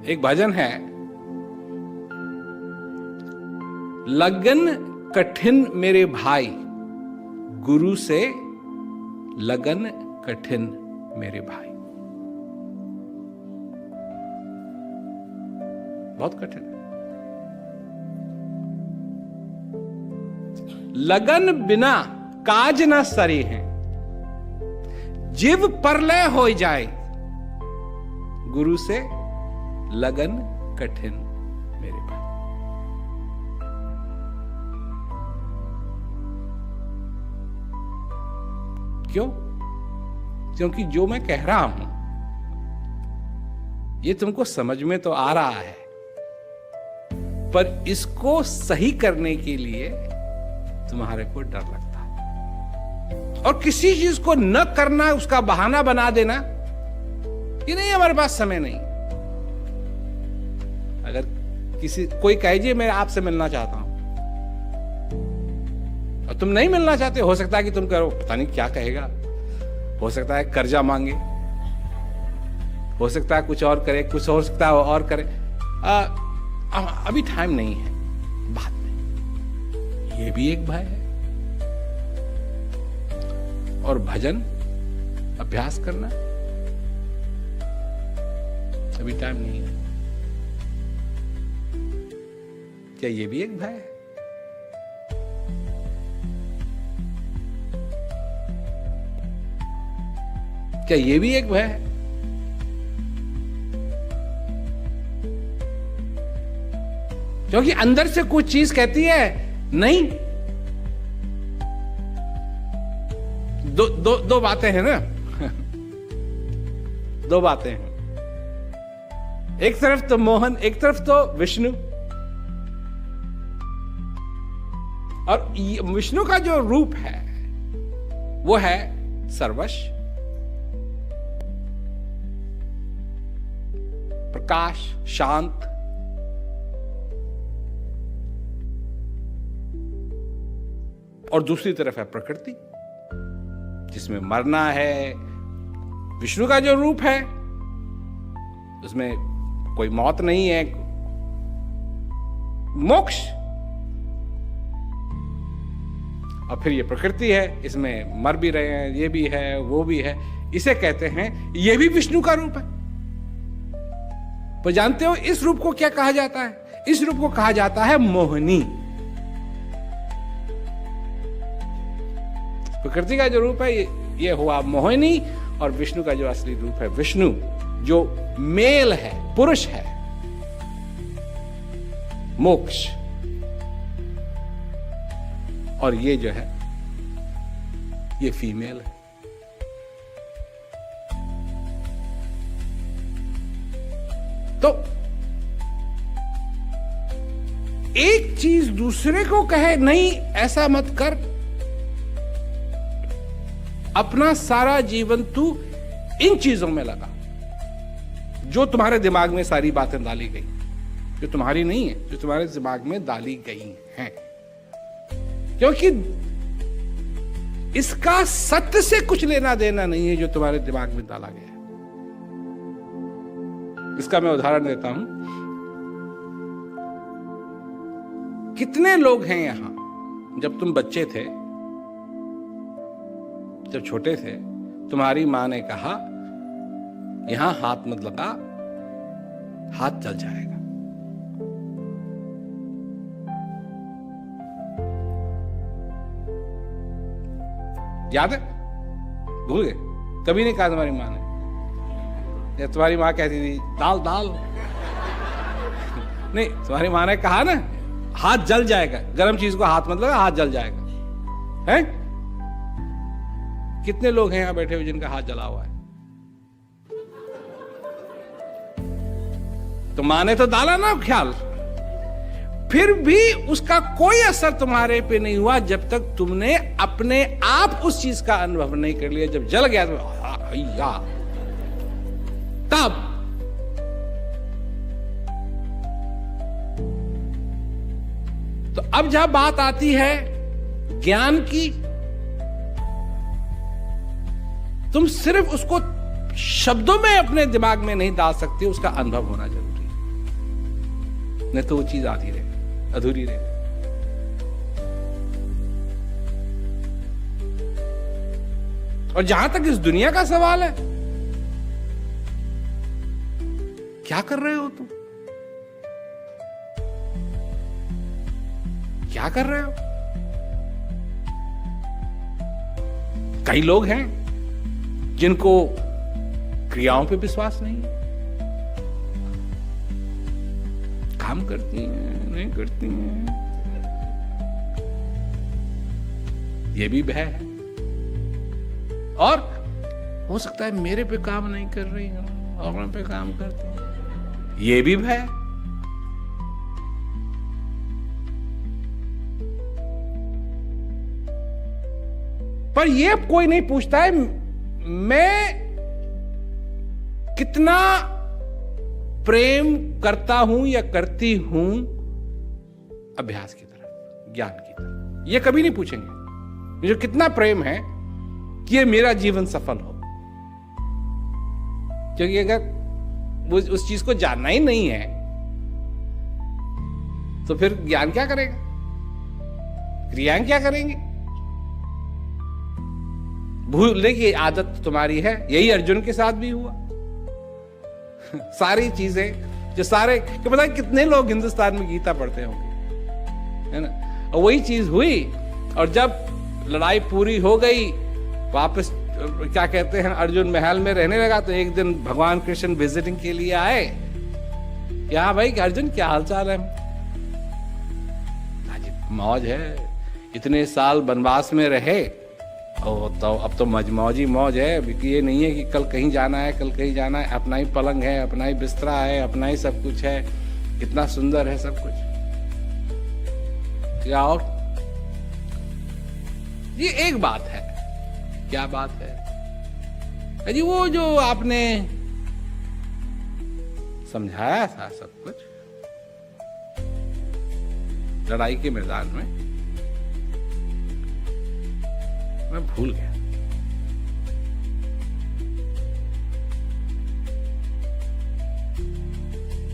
एक भजन है, लगन कठिन मेरे भाई, गुरु से लगन कठिन मेरे भाई। बहुत कठिन है। लगन बिना काज न सरे हैं, जीव परलय हो जाए, गुरु से लगन कठिन मेरे भाई। क्यों? क्योंकि जो मैं कह रहा हूं ये तुमको समझ में तो आ रहा है, पर इसको सही करने के लिए तुम्हारे को डर लगता है, और किसी चीज को न करना उसका बहाना बना देना कि नहीं हमारे पास समय नहीं। अगर कोई कहे जी मैं आपसे मिलना चाहता हूं और तुम नहीं मिलना चाहते, हो सकता है कि तुम करो पता नहीं क्या कहेगा, हो सकता है कर्जा मांगे, हो सकता है कुछ और करे, कुछ हो सकता है और करे। अभी टाइम नहीं है, बाद में। ये भी एक भय है। और भजन अभ्यास करना, अभी टाइम नहीं है, क्या ये भी एक भय है? क्या ये भी एक भय है? क्योंकि अंदर से कुछ चीज कहती है नहीं। दो बातें हैं ना दो बातें हैं, एक तरफ तो मोहन, एक तरफ तो विष्णु। और विष्णु का जो रूप है वो है सर्वश, प्रकाश, शांत। और दूसरी तरफ है प्रकृति, जिसमें मरना है। विष्णु का जो रूप है उसमें कोई मौत नहीं है, मोक्ष। और फिर ये प्रकृति है, इसमें मर भी रहे हैं, ये भी है, वो भी है। इसे कहते हैं, ये भी विष्णु का रूप है। तो जानते हो इस रूप को क्या कहा जाता है? इस रूप को कहा जाता है मोहिनी। प्रकृति का जो रूप है ये हुआ मोहिनी, और विष्णु का जो असली रूप है विष्णु, जो मेल है, पुरुष है, मोक्ष। और ये जो है ये फीमेल है। तो एक चीज दूसरे को कहे नहीं ऐसा मत कर, अपना सारा जीवन तू इन चीजों में लगा जो तुम्हारे दिमाग में सारी बातें डाली गई, जो तुम्हारी नहीं है, जो तुम्हारे दिमाग में डाली गई हैं। क्योंकि इसका सत्य से कुछ लेना देना नहीं है जो तुम्हारे दिमाग में डाला गया है। इसका मैं उदाहरण देता हूं। कितने लोग हैं यहां, जब तुम बच्चे थे, जब छोटे थे, तुम्हारी मां ने कहा यहां हाथ मत लगा, हाथ जल जाएगा। याद है? भूल गए? कभी नहीं कहा तुम्हारी मां ने? या तुम्हारी मां कहती थी दाल दाल? नहीं, तुम्हारी मां ने कहा ना हाथ जल जाएगा, गर्म चीज को हाथ मत लगा, हाथ जल जाएगा। है? कितने लोग हैं यहां बैठे हुए जिनका हाथ जला हुआ है? तो मां ने तो डाला ना ख्याल, फिर भी उसका कोई असर तुम्हारे पे नहीं हुआ जब तक तुमने अपने आप उस चीज का अनुभव नहीं कर लिया। जब जल गया तो भैया, तब तो अब जब बात आती है ज्ञान की, तुम सिर्फ उसको शब्दों में अपने दिमाग में नहीं डाल सकते, उसका अनुभव होना जरूरी है। नहीं तो वो चीज आधी रहे, अधूरी रहे। और जहां तक इस दुनिया का सवाल है, क्या कर रहे हो तुम? क्या कर रहे हो? कई लोग हैं जिनको क्रियाओं पे विश्वास नहीं है, काम करती हैं, नहीं करती हैं, ये भी भय है। और हो सकता है मेरे पे काम नहीं कर रही हो, और पे काम करती हूं, ये भी भय है। पर ये कोई नहीं पूछता है मैं कितना प्रेम करता हूं या करती हूं अभ्यास की तरफ, ज्ञान की तरफ। ये कभी नहीं पूछेंगे जो कितना प्रेम है कि ये मेरा जीवन सफल हो। क्योंकि अगर वो उस चीज को जानना ही नहीं है तो फिर ज्ञान क्या करेगा, क्रियाएं क्या करेंगी? भूलने की आदत तुम्हारी है। यही अर्जुन के साथ भी हुआ। सारी चीजें जो सारे कि पता है कितने लोग हिंदुस्तान में गीता पढ़ते होंगे, है ना? और वही चीज हुई। और जब लड़ाई पूरी हो गई, वापस क्या कहते हैं, अर्जुन महल में रहने लगा, तो एक दिन भगवान कृष्ण विजिटिंग के लिए आए। क्या भाई अर्जुन क्या हालचाल है? मौज है, इतने साल वनवास में रहे तो अब तो मौज ही मौज है। ये नहीं है कि कल कहीं जाना है, कल कहीं जाना है। अपना ही पलंग है, अपना ही बिस्तरा है, अपना ही सब कुछ है। कितना सुंदर है सब कुछ। क्या और ये एक बात है। क्या बात है अजी? वो जो आपने समझाया था सब कुछ लड़ाई के मैदान में, मैं भूल गया।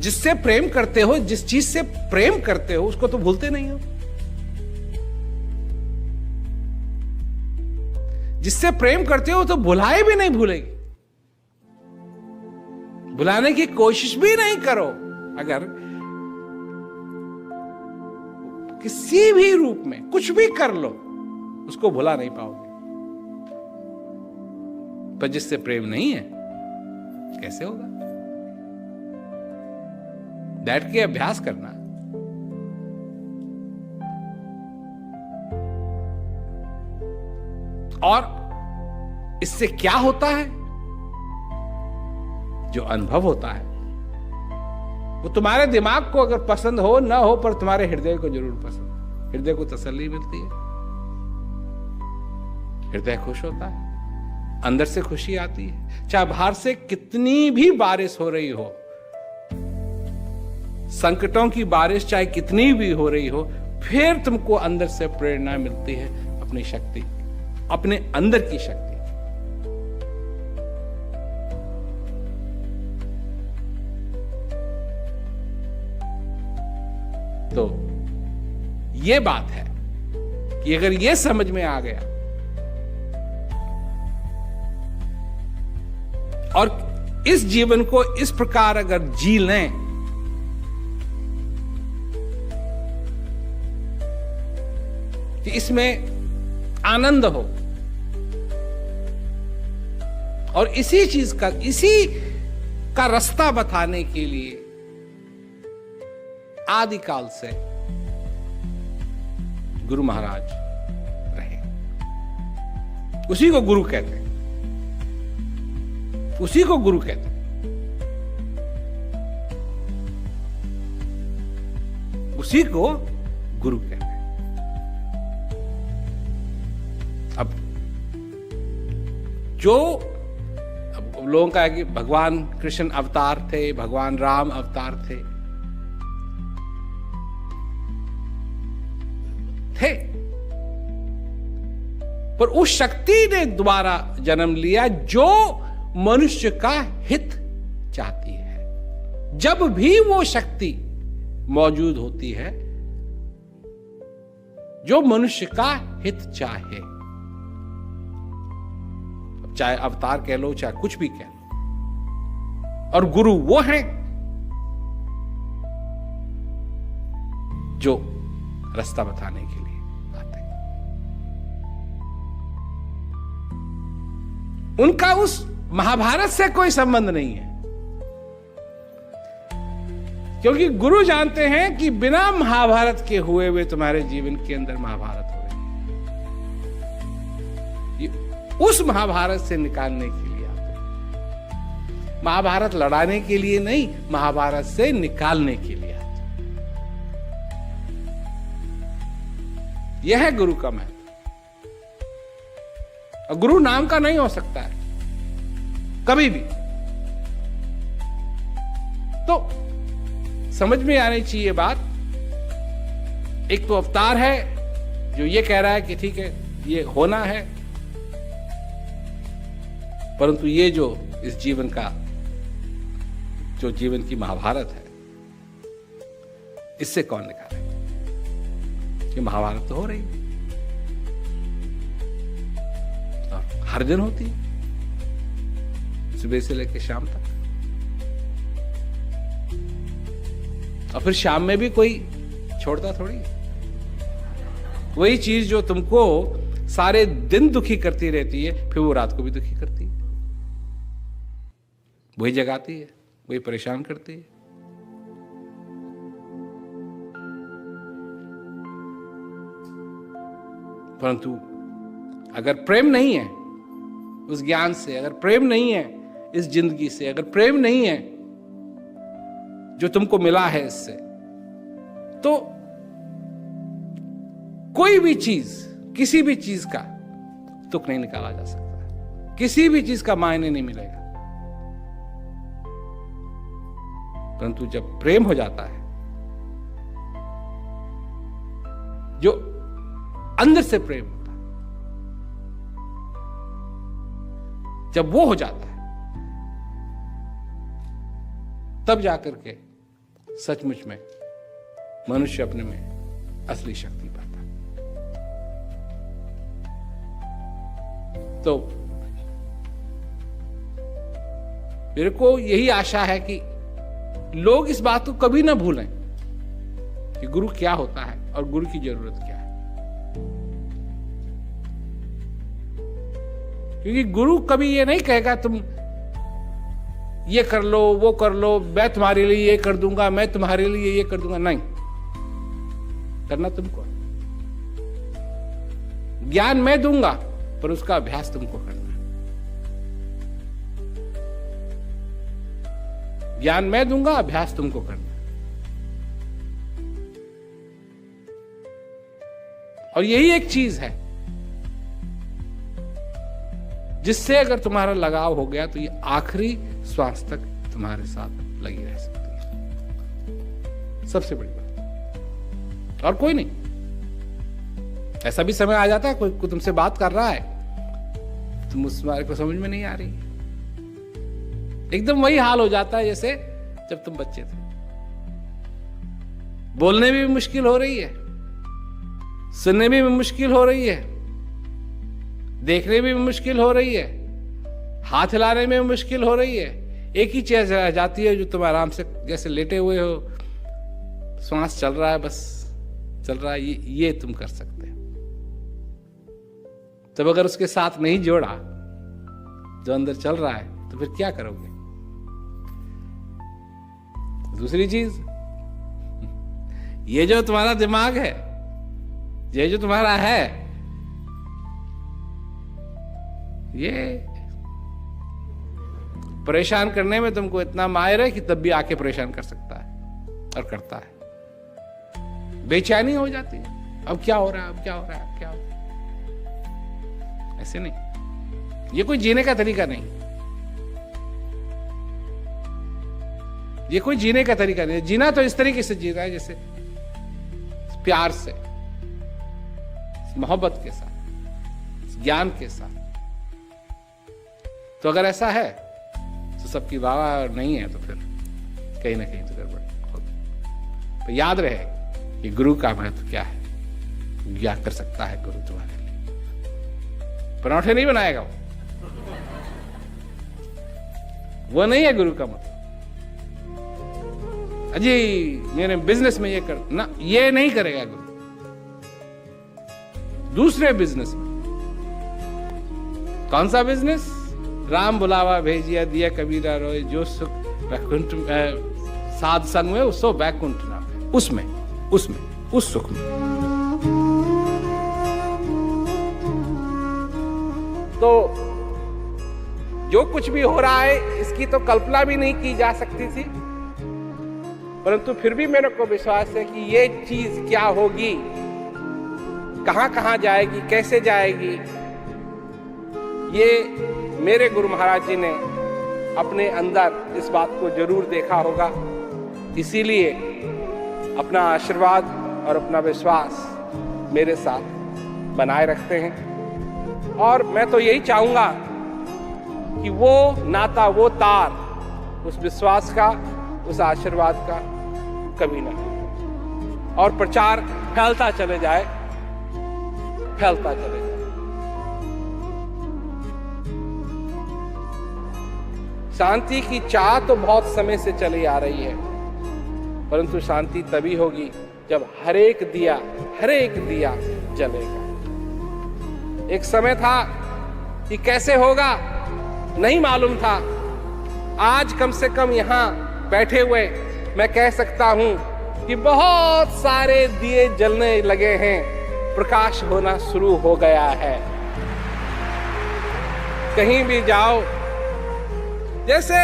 जिससे प्रेम करते हो, जिस चीज से प्रेम करते हो, उसको तो भूलते नहीं हो। जिससे प्रेम करते हो तो भुलाए भी नहीं भूलेगी। भुलाने की कोशिश भी नहीं करो। अगर किसी भी रूप में कुछ भी कर लो, उसको भुला नहीं पाओगे। पर जिससे प्रेम नहीं है, कैसे होगा? बैठ के अभ्यास करना। और इससे क्या होता है? जो अनुभव होता है वो तुम्हारे दिमाग को अगर पसंद हो ना हो, पर तुम्हारे हृदय को जरूर पसंद। हृदय को तसल्ली मिलती है, हृदय खुश होता है, अंदर से खुशी आती है। चाहे बाहर से कितनी भी बारिश हो रही हो, संकटों की बारिश चाहे कितनी भी हो रही हो, फिर तुमको अंदर से प्रेरणा मिलती है अपनी शक्ति, अपने अंदर की शक्ति। तो ये बात है कि अगर ये समझ में आ गया और इस जीवन को इस प्रकार अगर जी लें, कि इसमें आनंद हो, और इसी चीज का, इसी का रास्ता बताने के लिए आदिकाल से गुरु महाराज रहे। उसी को गुरु कहते हैं, उसी को गुरु कहते हैं, उसी को गुरु कहते हैं। अब जो अब लोगों का है कि भगवान कृष्ण अवतार थे, भगवान राम अवतार थे, पर उस शक्ति ने द्वारा जन्म लिया जो मनुष्य का हित चाहती है। जब भी वो शक्ति मौजूद होती है जो मनुष्य का हित चाहे। चाहे अवतार कह लो, चाहे कुछ भी कह लो। और गुरु वो हैं जो रास्ता बताने के लिए आते हैं। उनका उस महाभारत से कोई संबंध नहीं है, क्योंकि गुरु जानते हैं कि बिना महाभारत के हुए हुए तुम्हारे जीवन के अंदर महाभारत हो रही है। उस महाभारत से निकालने के लिए आते हैं। महाभारत लड़ाने के लिए नहीं, महाभारत से निकालने के लिए आते हैं। यह है गुरु का महत्व। और गुरु नाम का नहीं हो सकता है कभी भी। तो समझ में आनी चाहिए बात। एक तो अवतार है जो ये कह रहा है कि ठीक है ये होना है, परंतु ये जो इस जीवन का, जो जीवन की महाभारत है, इससे कौन निकालेगा? ये महाभारत तो हो रही है, हर दिन होती है, सुबह से लेकर शाम तक। और फिर शाम में भी कोई छोड़ता थोड़ी। वही चीज जो तुमको सारे दिन दुखी करती रहती है, फिर वो रात को भी दुखी करती है, वही जगाती है, वही परेशान करती है। परंतु अगर प्रेम नहीं है उस ज्ञान से, अगर प्रेम नहीं है इस जिंदगी से, अगर प्रेम नहीं है जो तुमको मिला है इससे, तो कोई भी चीज, किसी भी चीज का तुक नहीं निकाला जा सकता, किसी भी चीज का मायने नहीं मिलेगा। परंतु जब प्रेम हो जाता है, जो अंदर से प्रेम होता है, जब वो हो जाता है, तब जाकर के सचमुच में मनुष्य अपने में असली शक्ति पाता है। तो मेरे को यही आशा है कि लोग इस बात को कभी ना भूलें कि गुरु क्या होता है और गुरु की जरूरत क्या है। क्योंकि गुरु कभी ये नहीं कहेगा तुम ये कर लो, वो कर लो, मैं तुम्हारे लिए ये कर दूंगा, मैं तुम्हारे लिए ये कर दूंगा। नहीं, करना तुमको। ज्ञान मैं दूंगा पर उसका अभ्यास तुमको करना है। ज्ञान मैं दूंगा, अभ्यास तुमको करना है। और यही एक चीज है जिससे अगर तुम्हारा लगाव हो गया तो ये आखिरी श्वास तक तुम्हारे साथ लगी रह सकती है। सबसे बड़ी बात और कोई नहीं। ऐसा भी समय आ जाता है कोई तुमसे बात कर रहा है, तुम उस बारे को समझ में नहीं आ रही, एकदम वही हाल हो जाता है जैसे जब तुम बच्चे थे। बोलने में भी मुश्किल हो रही है, सुनने में भी मुश्किल हो रही है, देखने में भी मुश्किल हो रही है, हाथ हिलाने में भी मुश्किल हो रही है। एक ही चीज रह जाती है जो तुम आराम से जैसे लेटे हुए हो, श्वास चल रहा है, बस चल रहा है, ये तुम कर सकते हो। तब अगर उसके साथ नहीं जोड़ा जो अंदर चल रहा है तो फिर क्या करोगे? दूसरी चीज, ये जो तुम्हारा दिमाग है, ये जो तुम्हारा है, ये परेशान करने में तुमको इतना माहिर है कि तब भी आके परेशान कर सकता है और करता है। बेचैनी हो जाती है, अब क्या हो रहा है, अब क्या हो रहा है, अब क्या हो रहा है। ऐसे नहीं, ये कोई जीने का तरीका नहीं, ये कोई जीने का तरीका नहीं। जीना तो इस तरीके से जी रहा है जैसे प्यार से, मोहब्बत के साथ, ज्ञान के साथ। तो अगर ऐसा है तो सबकी वाह, और नहीं है तो फिर कहीं ना कहीं तो गड़बड़ होगी। तो याद रहे कि गुरु का महत्व क्या है, क्या कर सकता है गुरु तुम्हारे लिए। पराठे नहीं बनाएगा वो नहीं है गुरु का मतलब। अजी मेरे बिजनेस में ये कर ना, ये नहीं करेगा गुरु। दूसरे बिजनेस में, कौन सा बिजनेस? राम बुलावा भेजिया दिया कबीरा रोय, जो सुख वैकुंठ साध संग में उसो वैकुंठ नाम है। उसमें उस सुख में। तो जो कुछ भी हो रहा है इसकी तो कल्पना भी नहीं की जा सकती थी, परंतु फिर भी मेरे को विश्वास है कि ये चीज क्या होगी, कहां जाएगी, कैसे जाएगी, ये मेरे गुरु महाराज जी ने अपने अंदर इस बात को जरूर देखा होगा। इसीलिए अपना आशीर्वाद और अपना विश्वास मेरे साथ बनाए रखते हैं। और मैं तो यही चाहूंगा कि वो नाता, वो तार, उस विश्वास का, उस आशीर्वाद का कभी ना, और प्रचार फैलता चले जाए। शांति की चाह तो बहुत समय से चली आ रही है, परंतु शांति तभी होगी जब हर एक दिया जलेगा। एक समय था कि कैसे होगा नहीं मालूम था। आज कम से कम यहां बैठे हुए मैं कह सकता हूं कि बहुत सारे दिए जलने लगे हैं, प्रकाश होना शुरू हो गया है। कहीं भी जाओ, जैसे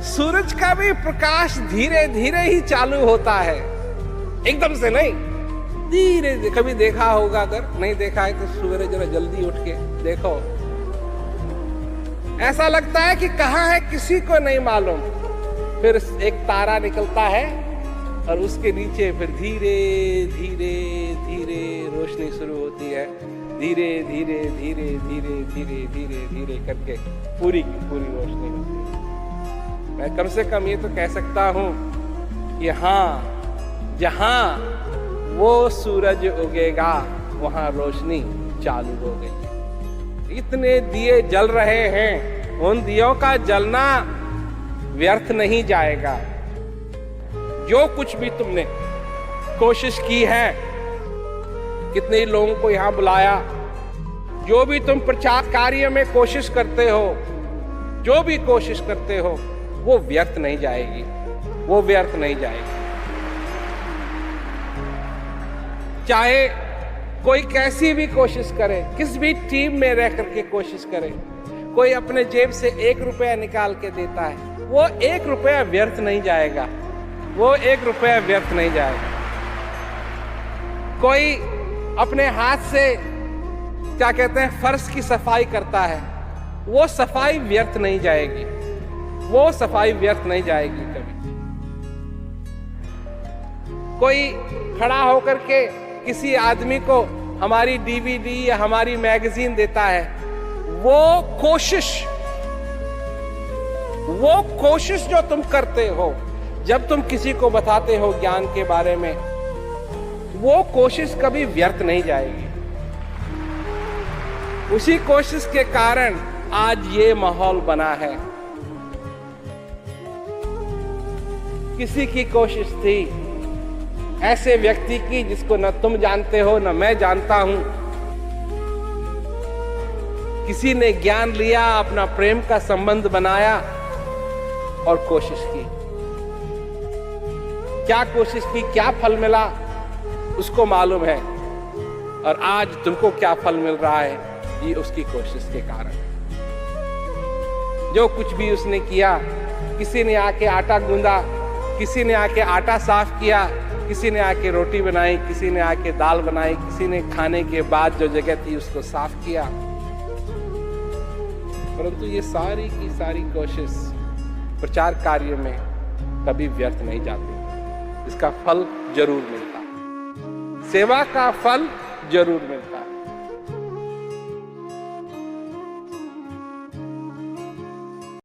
सूरज का भी प्रकाश धीरे धीरे ही चालू होता है, एकदम से नहीं, धीरे। कभी देखा होगा, अगर नहीं देखा है तो सवेरे जरा जल्दी उठ के देखो, ऐसा लगता है कि कहां है किसी को नहीं मालूम। फिर एक तारा निकलता है और उसके नीचे फिर धीरे धीरे धीरे रोशनी शुरू होती है। धीरे धीरे धीरे धीरे धीरे धीरे धीरे करके पूरी की पूरी रोशनी होती है। मैं कम से कम ये तो कह सकता हूं कि हाँ, जहां वो सूरज उगेगा वहां रोशनी चालू हो गई। इतने दिए जल रहे हैं, उन दियों का जलना व्यर्थ नहीं जाएगा। जो कुछ भी तुमने कोशिश की है, कितने लोगों को यहां बुलाया, जो भी तुम प्रचार कार्य में कोशिश करते हो, जो भी कोशिश करते हो, वो व्यर्थ नहीं जाएगी, वो व्यर्थ नहीं जाएगी। चाहे कोई कैसी भी कोशिश करे, किस भी टीम में रह करके कोशिश करे, कोई अपने जेब से 1 रुपया निकाल के देता है, वो 1 रुपया व्यर्थ नहीं जाएगा, वो 1 रुपया व्यर्थ नहीं जाएगा। कोई अपने हाथ से क्या कहते हैं फर्श की सफाई करता है, वो सफाई व्यर्थ नहीं जाएगी, वो सफाई व्यर्थ नहीं जाएगी कभी। कोई खड़ा होकर के किसी आदमी को हमारी डीवीडी या हमारी मैगजीन देता है, वो कोशिश जो तुम करते हो, जब तुम किसी को बताते हो ज्ञान के बारे में, वो कोशिश कभी व्यर्थ नहीं जाएगी। उसी कोशिश के कारण आज ये माहौल बना है। किसी की कोशिश थी, ऐसे व्यक्ति की जिसको न तुम जानते हो न मैं जानता हूं, किसी ने ज्ञान लिया, अपना प्रेम का संबंध बनाया और कोशिश की। क्या कोशिश की, क्या फल मिला, उसको मालूम है। और आज तुमको क्या फल मिल रहा है, ये उसकी कोशिश के कारण। जो कुछ भी उसने किया, किसी ने आके आटा गूंदा, किसी ने आके आटा साफ किया, किसी ने आके रोटी बनाई, किसी ने आके दाल बनाई, किसी ने खाने के बाद जो जगह थी उसको साफ किया। परंतु ये सारी की सारी कोशिश प्रचार कार्य में कभी व्यर्थ नहीं जाती। इसका फल जरूर मिलता, सेवा का फल जरूर मिलता है।